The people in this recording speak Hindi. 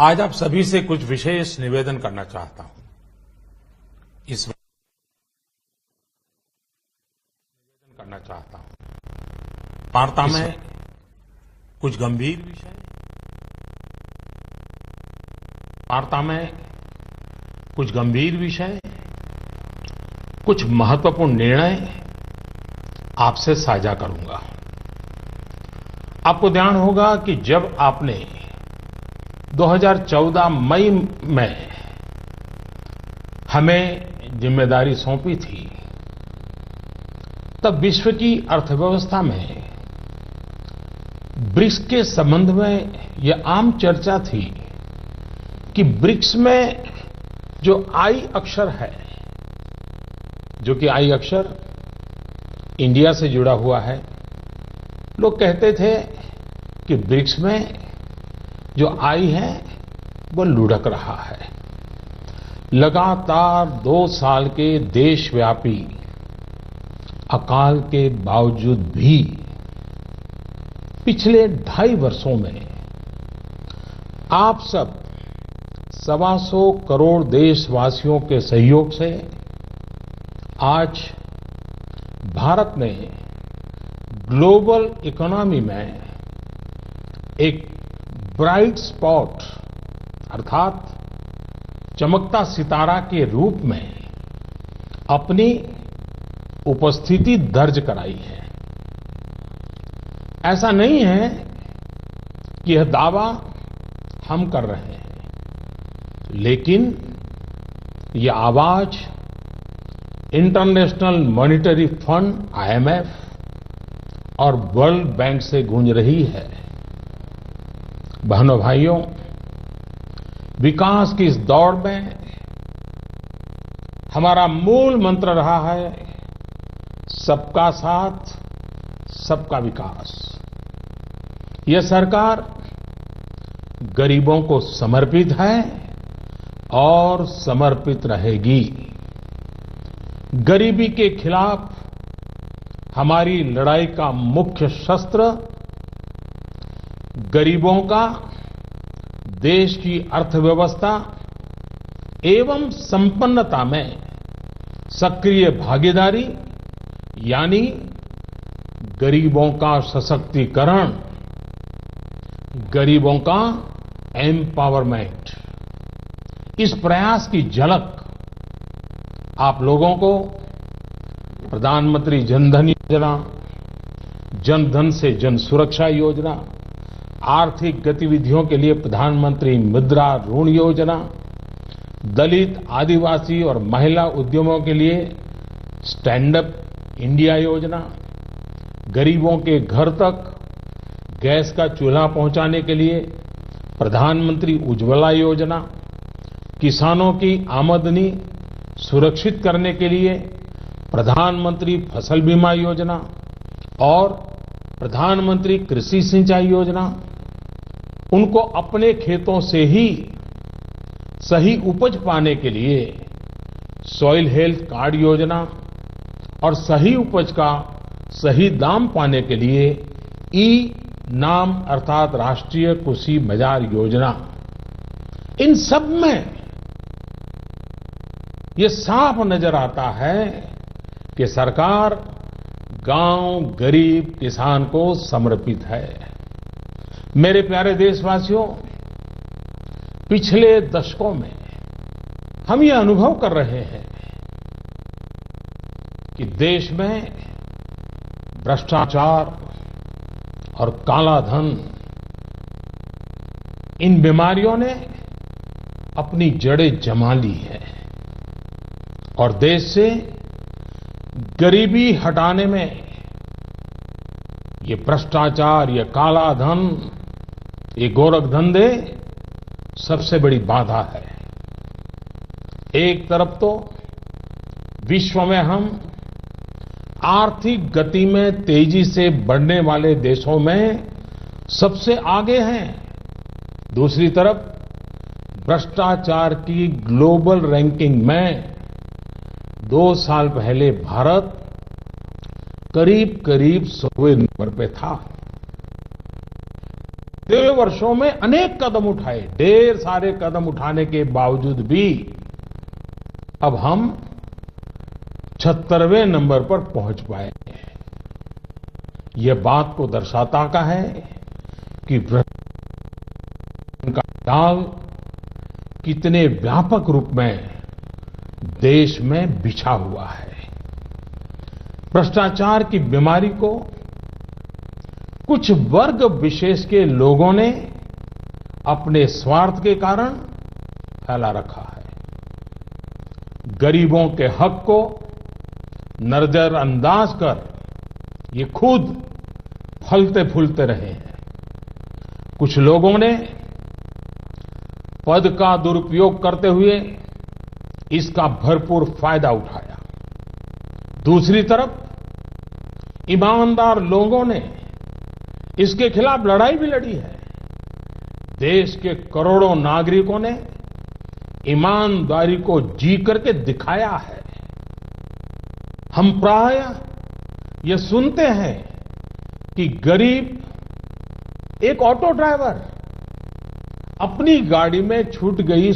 आज आप सभी से कुछ विशेष निवेदन करना चाहता हूं। इस वार्ता में कुछ गंभीर विषय, कुछ महत्वपूर्ण निर्णय आपसे साझा करूंगा। आपको ध्यान होगा कि जब आपने 2014 मई में हमें जिम्मेदारी सौंपी थी, तब विश्व की अर्थव्यवस्था में ब्रिक्स के संबंध में यह आम चर्चा थी कि ब्रिक्स में जो आई अक्षर है, जो कि आई अक्षर इंडिया से जुड़ा हुआ है, लोग कहते थे कि ब्रिक्स में जो आई है वो लुढ़क रहा है। लगातार 2 साल के देशव्यापी अकाल के बावजूद भी पिछले 2.5 वर्षों में आप सब 125 करोड़ देशवासियों के सहयोग से आज भारत ने ग्लोबल इकोनॉमी में एक ब्राइट स्पॉट अर्थात चमकता सितारा के रूप में अपनी उपस्थिति दर्ज कराई है। ऐसा नहीं है कि यह दावा हम कर रहे हैं, लेकिन यह आवाज इंटरनेशनल मॉनिटरी फंड IMF और वर्ल्ड बैंक से गूंज रही है। बहनों भाइयों, विकास की इस दौड़ में हमारा मूल मंत्र रहा है सबका साथ, सबका विकास। यह सरकार गरीबों को समर्पित है और समर्पित रहेगी। गरीबी के खिलाफ हमारी लड़ाई का मुख्य शस्त्र गरीबों का देश की अर्थव्यवस्था एवं संपन्नता में सक्रिय भागीदारी यानी गरीबों का सशक्तिकरण, गरीबों का एम्पावरमेंट, इस प्रयास की झलक आप लोगों को प्रधानमंत्री जनधन योजना, जनधन से जन सुरक्षा योजना, आर्थिक गतिविधियों के लिए प्रधानमंत्री मुद्रा ऋण योजना, दलित, आदिवासी और महिला उद्यमों के लिए स्टैंड अप इंडिया योजना, गरीबों के घर तक गैस का चूल्हा पहुंचाने के लिए प्रधानमंत्री उज्ज्वला योजना, किसानों की आमदनी सुरक्षित करने के लिए प्रधानमंत्री फसल बीमा योजना और प्रधानमंत्री कृषि सिंचाई योजना, उनको अपने खेतों से ही सही उपज पाने के लिए सॉइल हेल्थ कार्ड योजना और सही उपज का सही दाम पाने के लिए ई-नाम अर्थात राष्ट्रीय कृषि बाजार योजना। इन सब में ये साफ नजर आता है कि सरकार गांव, गरीब, किसान को समर्पित है। मेरे प्यारे देशवासियों, पिछले दशकों में हम ये अनुभव कर रहे हैं कि देश में भ्रष्टाचार और काला धन, इन बीमारियों ने अपनी जड़ें जमा ली है और देश से गरीबी हटाने में ये भ्रष्टाचार, ये काला धन, ये गोरखधंधे सबसे बड़ी बाधा है। एक तरफ तो विश्व में हम आर्थिक गति में तेजी से बढ़ने वाले देशों में सबसे आगे हैं, दूसरी तरफ भ्रष्टाचार की ग्लोबल रैंकिंग में 2 साल पहले भारत करीब करीब 100वें नंबर पे था। बीते वर्षों में अनेक कदम उठाए, ढेर सारे कदम उठाने के बावजूद भी अब हम 76वें नंबर पर पहुंच पाए हैं। ये बात को दर्शाता का है कि भ्रष्टाचार का जाल कितने व्यापक रूप में देश में बिछा हुआ है। भ्रष्टाचार की बीमारी को कुछ वर्ग विशेष के लोगों ने अपने स्वार्थ के कारण फैला रखा है। गरीबों के हक को नजरअंदाज कर ये खुद फलते फूलते रहे हैं। कुछ लोगों ने पद का दुरुपयोग करते हुए इसका भरपूर फायदा उठाया। दूसरी तरफ ईमानदार लोगों ने इसके खिलाफ लड़ाई भी लड़ी है। देश के करोड़ों नागरिकों ने ईमानदारी को जी करके दिखाया है। हम प्रायः ये सुनते हैं कि गरीब एक ऑटो ड्राइवर अपनी गाड़ी में छूट गई